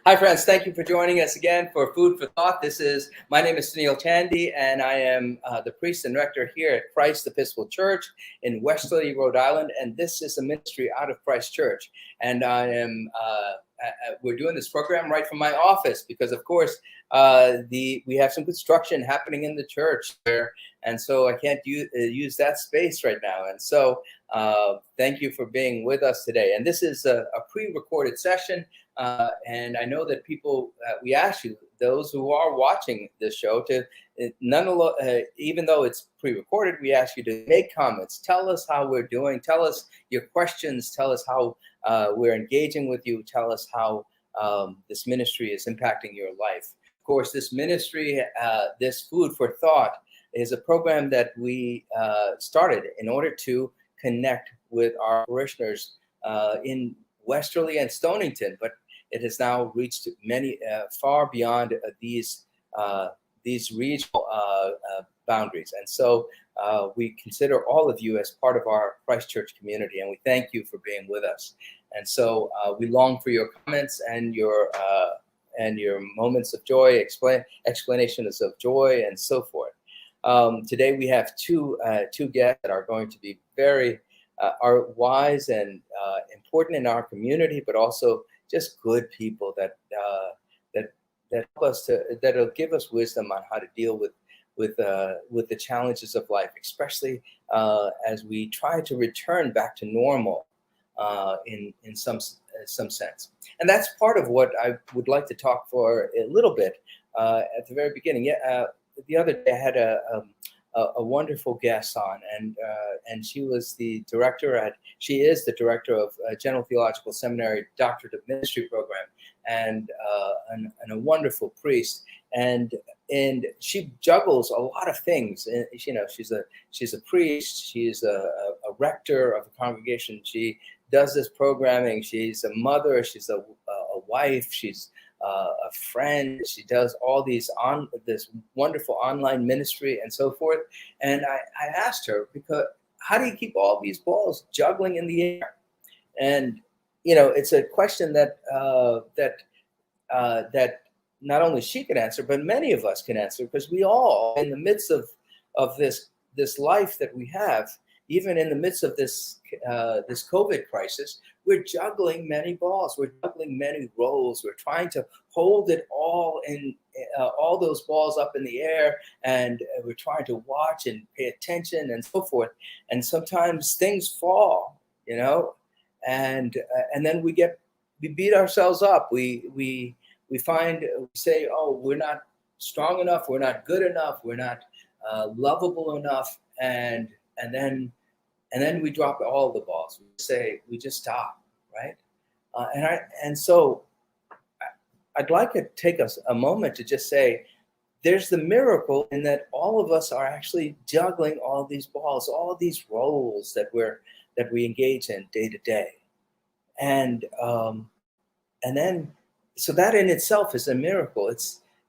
Hi, friends. Thank you for joining us again for Food for Thought. My name is Sunil Chandy, and I am the priest and rector here at Christ Episcopal Church in Westerly, Rhode Island. And this is a ministry out of Christ Church. And we're doing this program right from my office because, of course, we have some construction happening in the church there. And so I can't use that space right now. And so thank you for being with us today. And this is a pre-recorded session. And I know that people, we ask you, those who are watching this show, even though it's pre-recorded, we ask you to make comments. Tell us how we're doing. Tell us your questions. Tell us how we're engaging with you. Tell us how this ministry is impacting your life. Of course, this ministry, this Food for Thought, is a program that we started in order to connect with our parishioners in Westerly and Stonington, but it has now reached many far beyond these regional boundaries. And so we consider all of you as part of our Christ Church community, and we thank you for being with us. And so we long for your comments and your moments of joy, explanations of joy, and so forth. Today we have two guests that are going to be very are wise and important in our community, but also just good people that help us that'll give us wisdom on how to deal with the challenges of life, especially as we try to return back to normal in some sense. And that's part of what I would like to talk for a little bit at the very beginning. The other day I had a wonderful guest on, and she is the director of General Theological Seminary Doctorate of Ministry program, and a wonderful priest, and she juggles a lot of things. And, she's a priest, she's a rector of a congregation, she does this programming, she's a mother, she's a wife, she's a friend. She does all this wonderful online ministry and so forth. And I asked her, because how do you keep all these balls juggling in the air? And it's a question that not only she can answer, but many of us can answer, because we all, in the midst of this life that we have, even in the midst of this COVID crisis, we're juggling many balls. We're juggling many roles. We're trying to hold it all in, all those balls up in the air, and we're trying to watch and pay attention and so forth. And sometimes things fall, and then we beat ourselves up. We say, oh, we're not strong enough. We're not good enough. We're not lovable enough. And then we drop all the balls. We just stop, right? So I'd like to take us a moment to just say, there's the miracle in that all of us are actually juggling all these balls, all these roles that we engage in day to day, and then so that in itself is a miracle.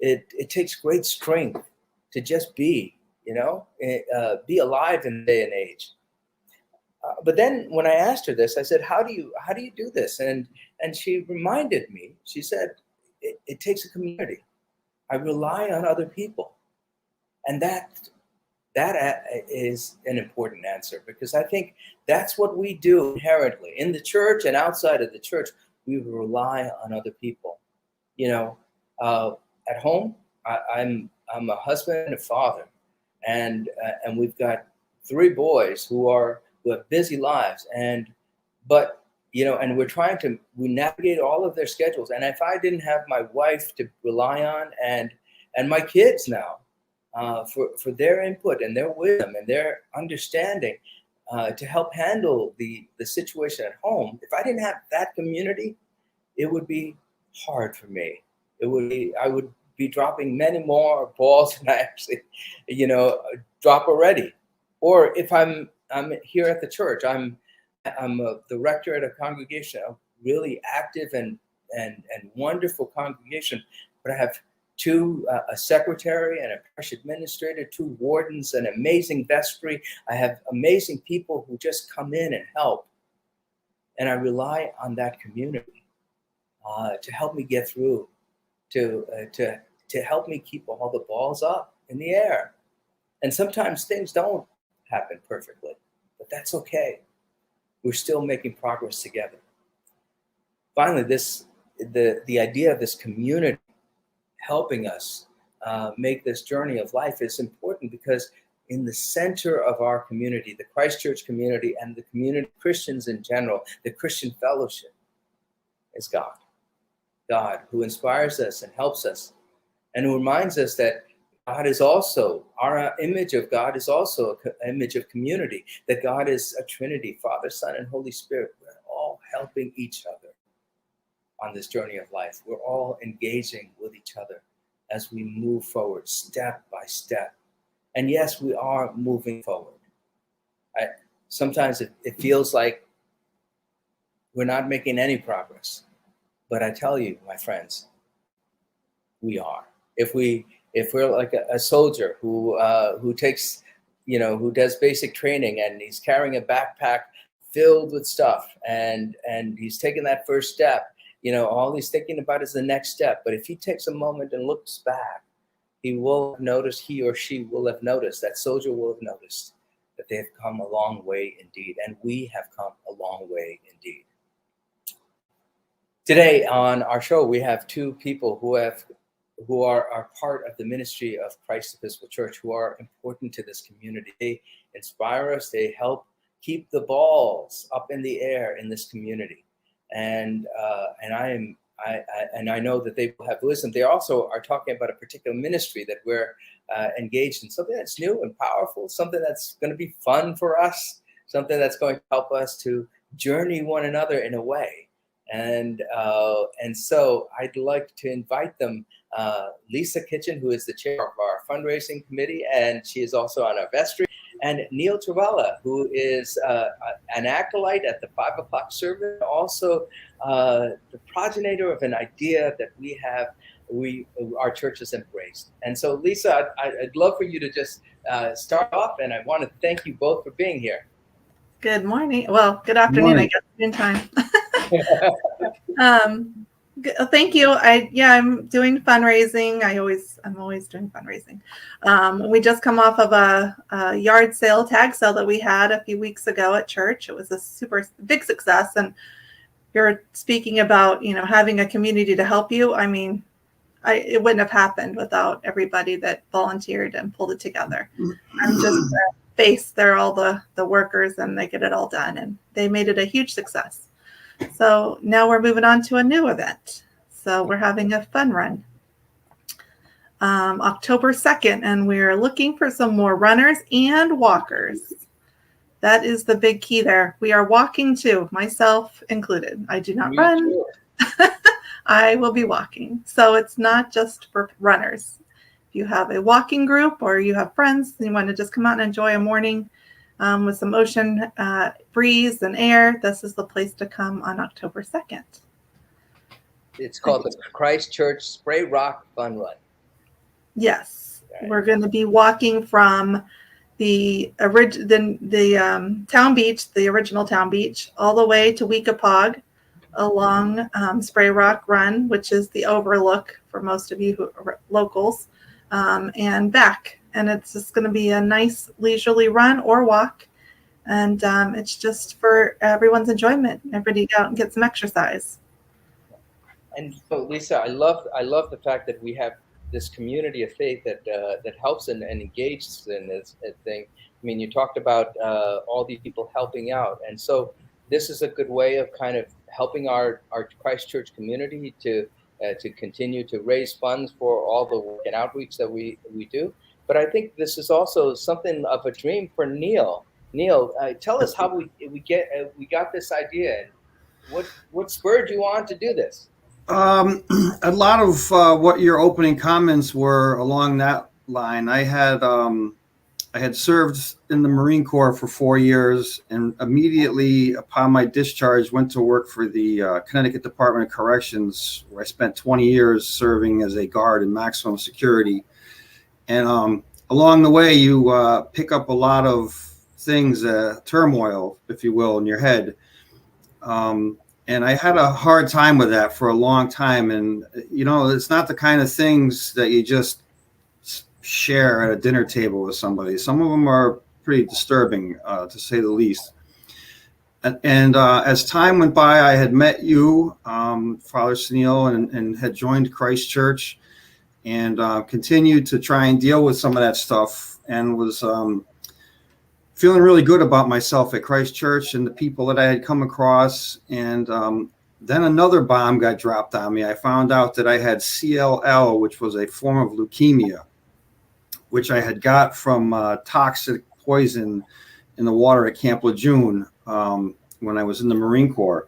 It takes great strength to just be alive in the day and age. But then when I asked her this, I said, how do you do this? And she reminded me, she said, it takes a community. I rely on other people. And that is an important answer, because I think that's what we do inherently in the church and outside of the church. We rely on other people. At home, I'm a husband and a father, and we've got 3 boys who have busy lives, but we navigate all of their schedules. And if I didn't have my wife to rely on, and my kids now for their input and their wisdom and their understanding to help handle the situation at home, if I didn't have that community, it would be hard for me. I would be dropping many more balls than I actually drop already. Or if I'm here at the church, I'm the rector at a congregation, a really active and wonderful congregation, but I have a secretary and a parish administrator, 2 wardens, an amazing vestry. I have amazing people who just come in and help, and I rely on that community. to help me get through, to help me keep all the balls up in the air. And sometimes things don't happen perfectly, but that's okay. We're still making progress together. Finally, the idea of this community helping us make this journey of life is important, because in the center of our community, the Christ Church community and the community Christians in general, the Christian fellowship, is God. God who inspires us and helps us, and who reminds us that God is also, our image of God is also an image of community, that God is a Trinity, Father, Son, and Holy Spirit. We're all helping each other on this journey of life. We're all engaging with each other as we move forward step by step. And yes, we are moving forward. Sometimes it feels like we're not making any progress. But I tell you, my friends, we are. If we're like a soldier who takes, who does basic training, and he's carrying a backpack filled with stuff, and he's taking that first step, all he's thinking about is the next step. But if he takes a moment and looks back, he or she will have noticed, that soldier will have noticed that they have come a long way indeed. And we have come a long way indeed. Today on our show, we have two people who are part of the ministry of Christ Episcopal Church, who are important to this community. They inspire us. They help keep the balls up in the air in this community. And I know that they will have listened. They also are talking about a particular ministry that we're engaged in, something that's new and powerful, something that's going to be fun for us, something that's going to help us to journey one another in a way. And so I'd like to invite them, Lisa Kitchen, who is the chair of our fundraising committee, and she is also on our vestry, and Neil Travella, who is an acolyte at the 5 o'clock service, also the progenitor of an idea that our church has embraced. And so, Lisa, I'd love for you to just start off, and I want to thank you both for being here. Good morning. Well, good afternoon, I guess, in time. Thank you. I'm doing fundraising. I'm always doing fundraising. We just come off of a yard sale, tag sale that we had a few weeks ago at church. It was a super big success. And you're speaking about, having a community to help you. I mean, it wouldn't have happened without everybody that volunteered and pulled it together. I'm just face. They're all the workers, and they get it all done, and they made it a huge success. So now we're moving on to a new event. So we're having a fun run October 2nd, and we're looking for some more runners and walkers. That is the big key there. We are walking too, myself included. I do not run. I will be walking. So it's not just for runners. If you have a walking group or you have friends and you want to just come out and enjoy a morning with some ocean breeze and air, this is the place to come on October 2nd. It's called the Christ Church Spray Rock Fun Run. Yes. Right. We're going to be walking from the town beach, the original town beach, all the way to Weekapaug along Spray Rock Run, which is the overlook for most of you who are locals, and back. And it's just going to be a nice leisurely run or walk. And it's just for everyone's enjoyment. Everybody get out and get some exercise. And so, Lisa, I love the fact that we have this community of faith that helps and engages in this thing. I mean, you talked about all these people helping out. And so this is a good way of kind of helping our Christ Church community to continue to raise funds for all the work and outreach that we do. But I think this is also something of a dream for Neil. Neil, tell us how we got this idea. What spurred you on to do this? A lot of what your opening comments were along that line. I had served in the Marine Corps for 4 years, and immediately upon my discharge went to work for the Connecticut Department of Corrections, where I spent 20 years serving as a guard in maximum security. And along the way, you pick up a lot of things, turmoil, if you will, in your head. And I had a hard time with that for a long time. And, you know, it's not the kind of things that you just share at a dinner table with somebody. Some of them are pretty disturbing, to say the least. And as time went by, I had met you, Father Sunil, and had joined Christ Church, and continued to try and deal with some of that stuff, and was feeling really good about myself at Christ Church and the people that I had come across. And then another bomb got dropped on me. I found out that I had CLL, which was a form of leukemia, which I had got from toxic poison in the water at Camp Lejeune when I was in the Marine Corps.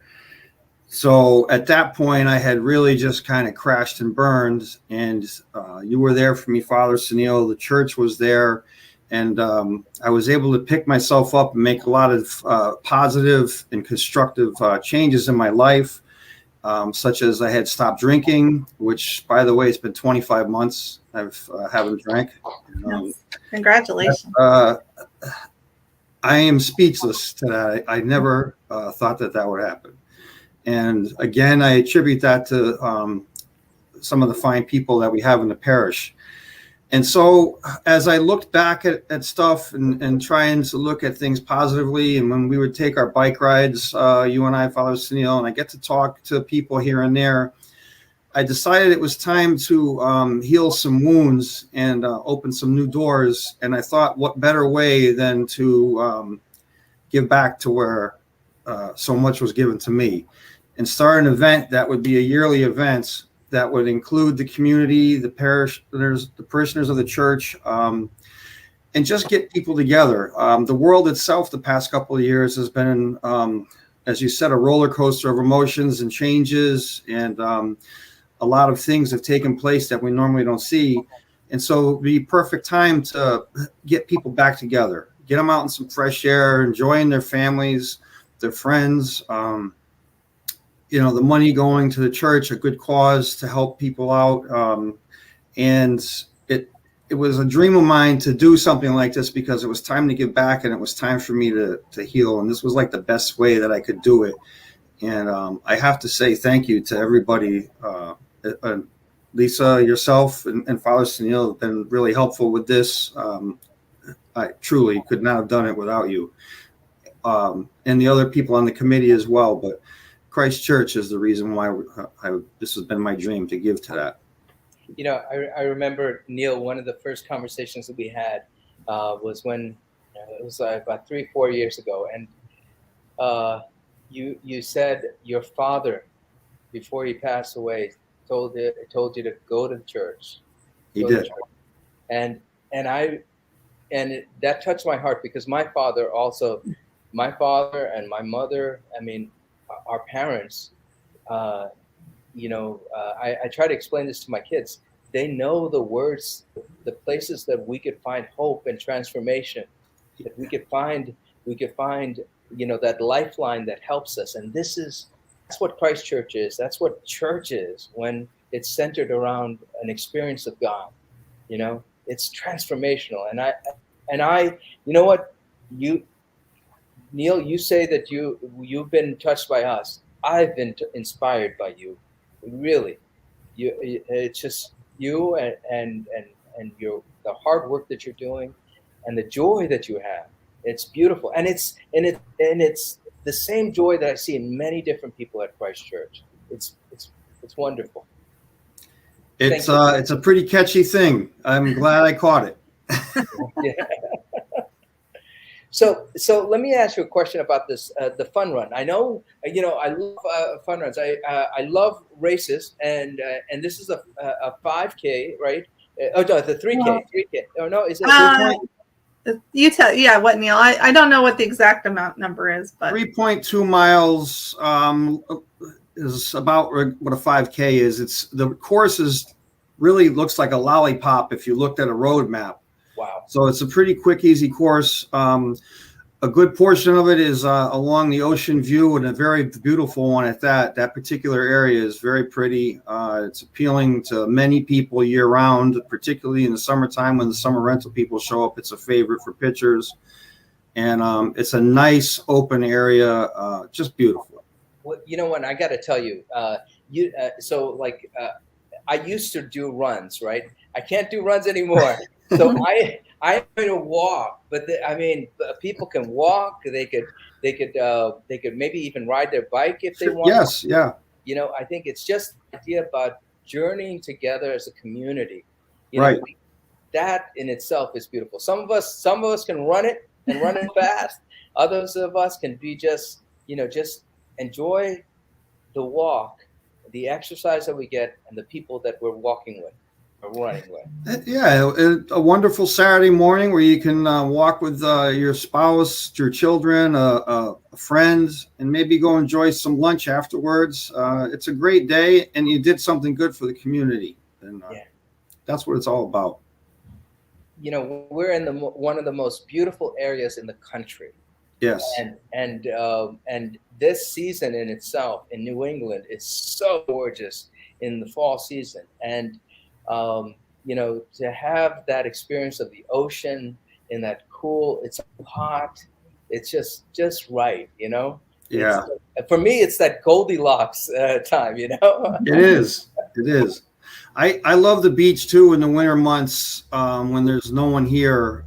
So at that point, I had really just kind of crashed and burned. And you were there for me, Father Sunil. The church was there. And I was able to pick myself up and make a lot of positive and constructive changes in my life, such as I had stopped drinking, which, by the way, it's been 25 months I haven't drank. Congratulations. I am speechless to that. I never thought that would happen. And again, I attribute that to some of the fine people that we have in the parish. And so as I looked back at stuff and trying to look at things positively, and when we would take our bike rides, you and I, Father Sunil, and I get to talk to people here and there, I decided it was time to heal some wounds and open some new doors. And I thought, what better way than to give back to where so much was given to me, and start an event that would be a yearly event that would include the community, the parishioners, the parishioners of the church, and just get people together. The world itself, the past couple of years, has been, as you said, a roller coaster of emotions and changes, and a lot of things have taken place that we normally don't see. And so it'd be perfect time to get people back together, get them out in some fresh air, enjoying their families, their friends. You know, the money going to the church, a good cause to help people out. And it was a dream of mine to do something like this, because it was time to give back, and it was time for me to heal. And this was like the best way that I could do it. And I have to say thank you to everybody. Lisa, yourself, and Father Sunil have been really helpful with this. I truly could not have done it without you. And the other people on the committee as well. But Christ Church is the reason why this has been my dream to give to that. You know, I remember, Neil, one of the first conversations that we had was when it was about 3-4 years ago, and you said your father, before he passed away, told you to go to church. He did, and that touched my heart, because my father and my mother, I mean, our parents, I try to explain this to my kids. They know the words, the places that we could find hope and transformation, that we could find, that lifeline that helps us. And that's what Christ Church is. That's what church is when it's centered around an experience of God. You know, it's transformational. And I, you know what, Neil, you say that you've been touched by us. I've been inspired by you, really. It's just you and the hard work that you're doing, and the joy that you have. It's beautiful, and it's the same joy that I see in many different people at Christ Church. It's wonderful. It's a pretty catchy thing. I'm glad I caught it. Yeah. So let me ask you a question about this, the fun run. I know, I love fun runs. I love races, and this is a 5K, right? Oh no, the 3K. Oh no, is it? You tell, yeah, what, Neil? I don't know what the exact number is, but 3.2 miles is about what a 5K is. The course really looks like a lollipop if you looked at a road map. Wow. So it's a pretty quick, easy course. A good portion of it is along the ocean view, and a very beautiful one at that. That particular area is very pretty. It's appealing to many people year round, particularly in the summertime when the summer rental people show up. It's a favorite for pictures. And it's a nice open area, just beautiful. Well, you know what? I got to tell you, I used to do runs, right? I can't do runs anymore. So I'm going to walk, but people can walk. They could maybe even ride their bike if they want. Yes, yeah, You know, I think it's just the idea about journeying together as a community. You know, right. that in itself is beautiful. Some of us can run it and run it fast. Others of us can be just enjoy the walk, the exercise that we get, and the people that we're walking with or running with. Yeah, a wonderful Saturday morning where you can walk with your spouse, your children, friends, and maybe go enjoy some lunch afterwards. It's a great day, and you did something good for the community, and that's what it's all about. You know, we're in one of the most beautiful areas in the country. Yes. And this season in itself in New England is so gorgeous in the fall season. And, to have that experience of the ocean in that cool, it's hot, it's just right, Yeah. For me, it's that Goldilocks time, It is. It is. I love the beach too in the winter months when there's no one here,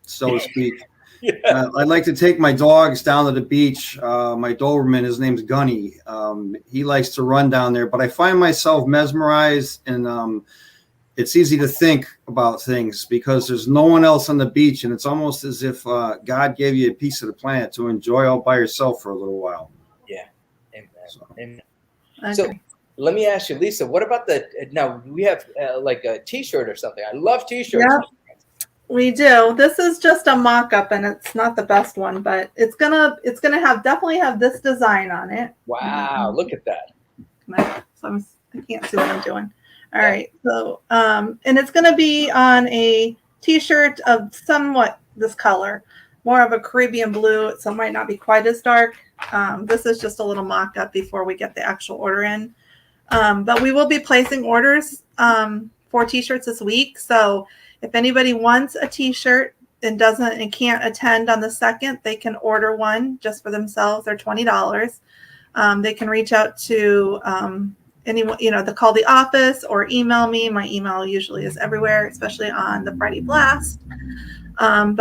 so to speak. Yeah. I'd like to take my dogs down to the beach. My Doberman, his name's Gunny. He likes to run down there, but I find myself mesmerized, and it's easy to think about things because there's no one else on the beach, and it's almost as if God gave you a piece of the planet to enjoy all by yourself for a little while. Yeah. Amen. So. Amen. Okay. So let me ask you, Lisa, what about now we have like a t-shirt or something. I love t-shirts. Yeah. We do. This is just a mock-up, and it's not the best one, but it's gonna definitely have this design on it. Wow, look at that. I can't see what I'm doing. All right, so and it's gonna be on a t-shirt of somewhat this color, more of a Caribbean blue, so it might not be quite as dark. This is just a little mock-up before we get the actual order in. But we will be placing orders for t-shirts this week, so if anybody wants a t-shirt and can't attend on the 2nd, they can order one just for themselves. They're $20. They can reach out to anyone, they call the office or email me. My email usually is everywhere, especially on the Friday Blast. And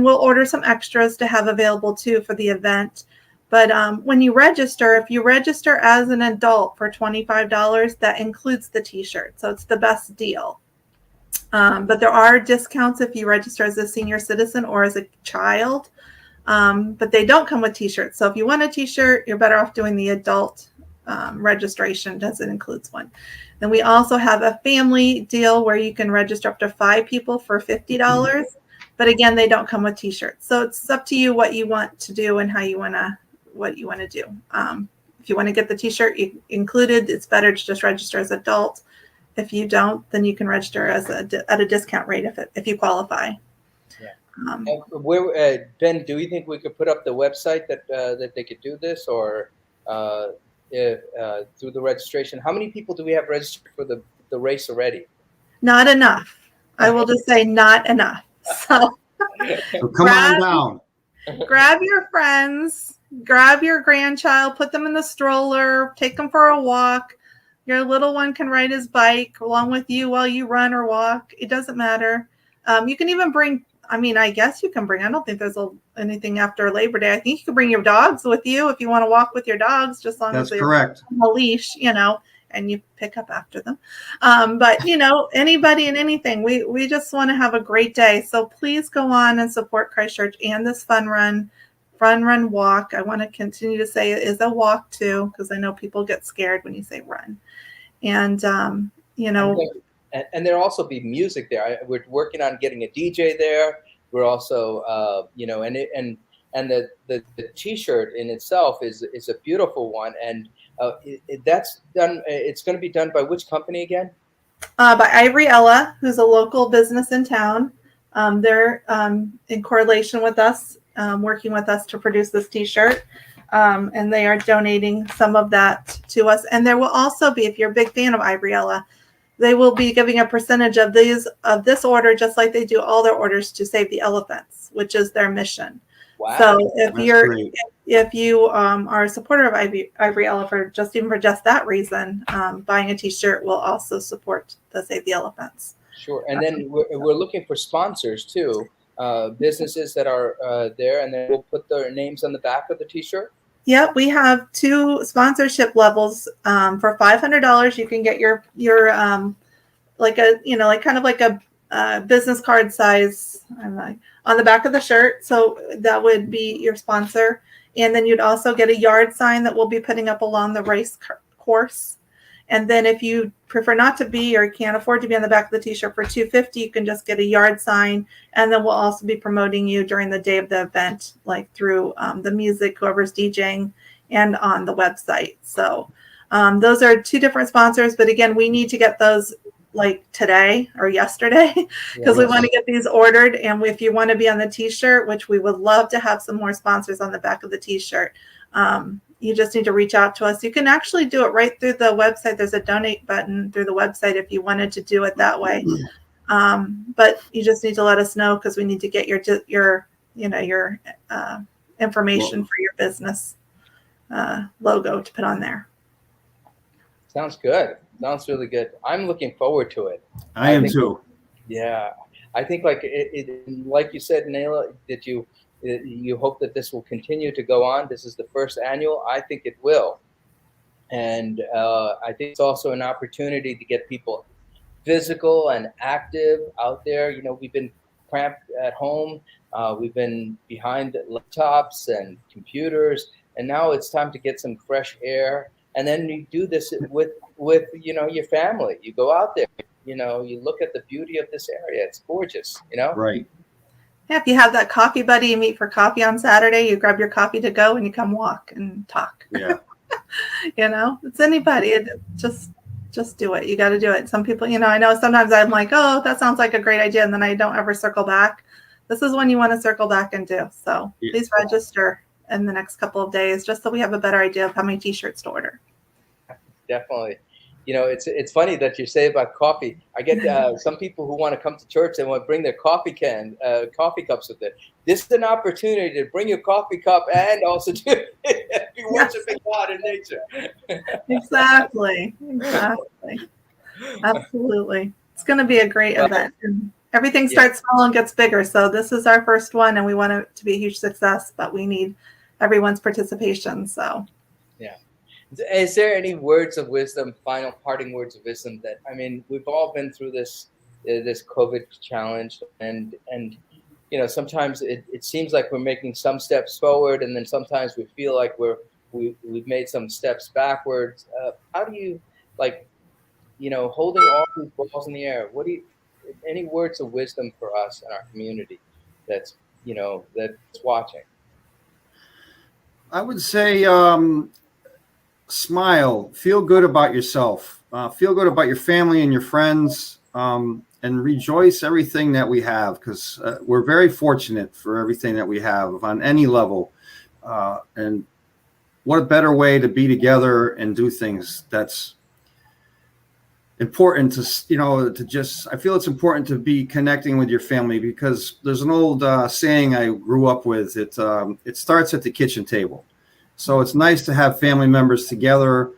we'll order some extras to have available too for the event. But when you register, if you register as an adult for $25, that includes the t-shirt. So it's the best deal. But there are discounts if you register as a senior citizen or as a child, but they don't come with t-shirts. So if you want a t-shirt, you're better off doing the adult registration, as it includes one. Then we also have a family deal where you can register up to 5 people for $50. But again, they don't come with t-shirts. So it's up to you what you want to do and what you want to do. If you want to get the t-shirt included, it's better to just register as adult. If you don't, then you can register at a discount rate if you qualify. Yeah. Ben, do you think we could put up the website that they could do this, or through the registration? How many people do we have registered for the race already? Not enough. I will just say not enough. So come on down. Grab your friends, grab your grandchild, put them in the stroller, take them for a walk. Your little one can ride his bike along with you while you run or walk. It doesn't matter. You can even bring, I guess you can bring, I don't think there's anything after Labor Day. I think you can bring your dogs with you if you want to walk with your dogs, just as long as they're on a leash, and you pick up after them. But, anybody and anything, we just want to have a great day. So please go on and support Christchurch and this fun run walk. I want to continue to say it is a walk too, because I know people get scared when you say run. And, and there'll also be music there. We're working on getting a DJ there. We're also, and the t-shirt in itself is a beautiful one. And that's done. It's going to be done by which company again? By Ivory Ella, who's a local business in town. They're in correlation with us, working with us to produce this t-shirt. And they are donating some of that to us. And there will also be, if you're a big fan of Ivory Ella, they will be giving a percentage of this order, just like they do all their orders, to save the elephants, which is their mission. Wow. So if That's you're great. if you are a supporter of Ivory Elephant, just even for just that reason, buying a T-shirt will also support the Save the Elephants. Sure. And then we're looking for sponsors too, businesses that are there, and then we'll put their names on the back of the T-shirt. Yep, we have 2 sponsorship levels. For $500, you can get your like a like kind of like a business card size on the back of the shirt. So that would be your sponsor, and then you'd also get a yard sign that we'll be putting up along the race course. And then if you prefer not to be or can't afford to be on the back of the T-shirt for $250, you can just get a yard sign. And then we'll also be promoting you during the day of the event, like through the music, whoever's DJing, and on the website. So those are 2 different sponsors. But again, we need to get those like today or yesterday because we want to get these ordered. And if you want to be on the T-shirt, which we would love to have some more sponsors on the back of the T-shirt, you just need to reach out to us. You can actually do it right through the website. There's a donate button through the website if you wanted to do it that way. But you just need to let us know because we need to get your information for your business logo to put on there. Sounds good. Sounds really good. I'm looking forward to it. I am too. Yeah. I think like like you said, Naila, that you hope that this will continue to go on. This is the first annual. I think it will. And I think it's also an opportunity to get people physical and active out there. You know, we've been cramped at home. We've been behind laptops and computers. And now it's time to get some fresh air. And then you do this with your family. You go out there, you look at the beauty of this area. It's gorgeous, Right. Yeah, if you have that coffee buddy, you meet for coffee on Saturday, you grab your coffee to go and you come walk and talk. Yeah. It's anybody. Just do it. You got to do it. Some people, I know sometimes I'm like, oh, that sounds like a great idea. And then I don't ever circle back. This is when you want to circle back and do. So please register in the next couple of days, just so we have a better idea of how many T-shirts to order. Definitely. It's funny that you say about coffee. I get some people who want to come to church and want to bring their coffee cups with it. This is an opportunity to bring your coffee cup and also to be worshiping God in nature. Exactly. Absolutely. It's going to be a great event. And everything starts small and gets bigger. So this is our first one, and we want it to be a huge success, but we need everyone's participation. So, yeah. Is there any words of wisdom, final parting words of wisdom that, we've all been through this COVID challenge, and sometimes it seems like we're making some steps forward, and then sometimes we feel like we've made some steps backwards. How do you, holding all these balls in the air, any words of wisdom for us in our community that's watching? I would say, smile, feel good about yourself, feel good about your family and your friends, and rejoice everything that we have, because we're very fortunate for everything that we have on any level. And what a better way to be together and do things. That's important to, I feel it's important to be connecting with your family, because there's an old saying I grew up with. It starts at the kitchen table. So it's nice to have family members together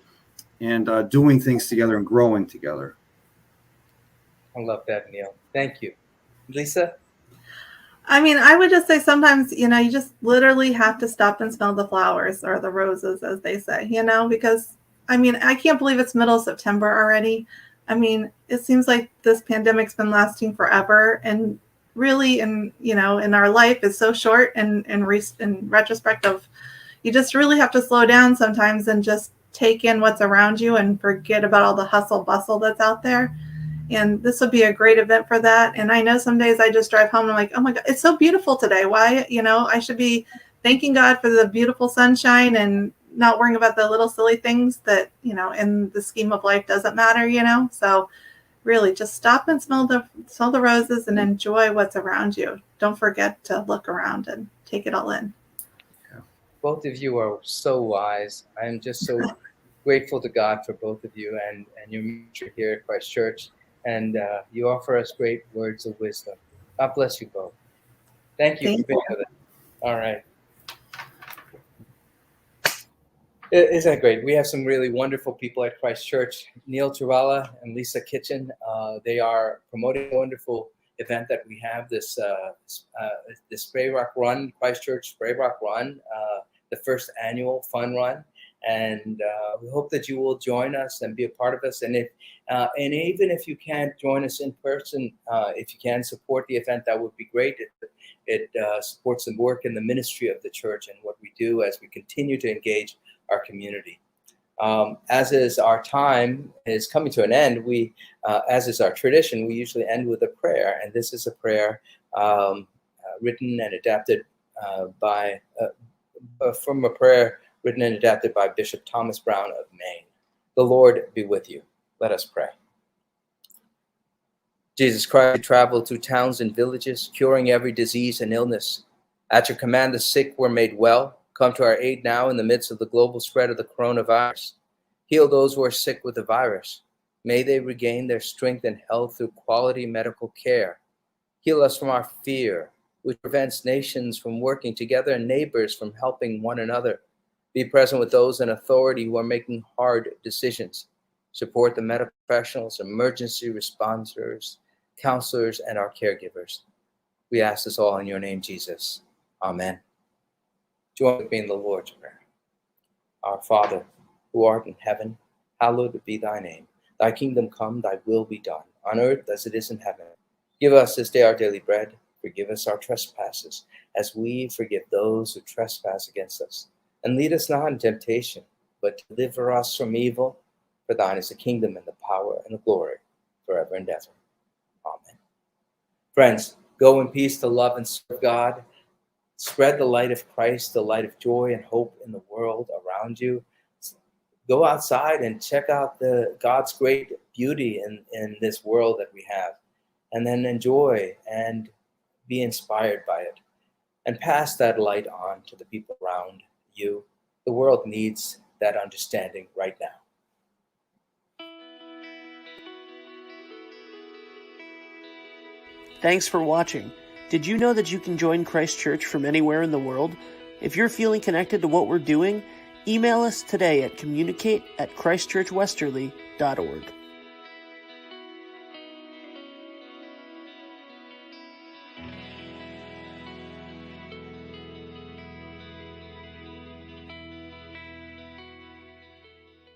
and doing things together and growing together. I love that, Neil. Thank you. Lisa? I would just say sometimes, you just literally have to stop and smell the flowers, or the roses, as they say, because, I can't believe it's middle of September already. It seems like this pandemic's been lasting forever, and really, in our life is so short, and in retrospect of, you just really have to slow down sometimes and just take in what's around you and forget about all the hustle bustle that's out there. And this would be a great event for that. And I know some days I just drive home and I'm like, oh my God, it's so beautiful today. Why, I should be thanking God for the beautiful sunshine and not worrying about the little silly things that, in the scheme of life doesn't matter, So really just stop and smell the roses and enjoy what's around you. Don't forget to look around and take it all in. Both of you are so wise. I'm just so grateful to God for both of you and your ministry here at Christ Church. And you offer us great words of wisdom. God bless you both. Thank you for being with us. All right. Isn't that great? We have some really wonderful people at Christ Church. Neil Trivella and Lisa Kitchen. They are promoting a wonderful event that we have, this Spray Rock Run, Christ Church Spray Rock Run, the first annual fun run. And we hope that you will join us and be a part of us. And even if you can't join us in person, if you can support the event, that would be great. It supports the work and the ministry of the church and what we do as we continue to engage our community. As is our time is coming to an end, as is our tradition, we usually end with a prayer. And this is a prayer written and adapted from a prayer written and adapted by Bishop Thomas Brown of Maine. The Lord be with you. Let us pray. Jesus Christ, you traveled through towns and villages, curing every disease and illness. At your command, the sick were made well. Come to our aid now in the midst of the global spread of the coronavirus. Heal those who are sick with the virus. May they regain their strength and health through quality medical care. Heal us from our fear, which prevents nations from working together and neighbors from helping one another. Be present with those in authority who are making hard decisions. Support the medical professionals, emergency responders, counselors, and our caregivers. We ask this all in your name, Jesus. Amen. Join with me in the Lord's Prayer. Our Father, who art in heaven, hallowed be thy name. Thy kingdom come, thy will be done, on earth as it is in heaven. Give us this day our daily bread. Forgive us our trespasses, as we forgive those who trespass against us. And lead us not in temptation, but deliver us from evil. For thine is the kingdom and the power and the glory forever and ever. Amen. Friends, go in peace to love and serve God. Spread the light of Christ, the light of joy and hope in the world around you. Go outside and check out God's great beauty in this world that we have. And then enjoy and be inspired by it. And pass that light on to the people around you. The world needs that understanding right now. Thanks for watching. Did you know that you can join Christ Church from anywhere in the world? If you're feeling connected to what we're doing, email us today at communicate@christchurchwesterly.org.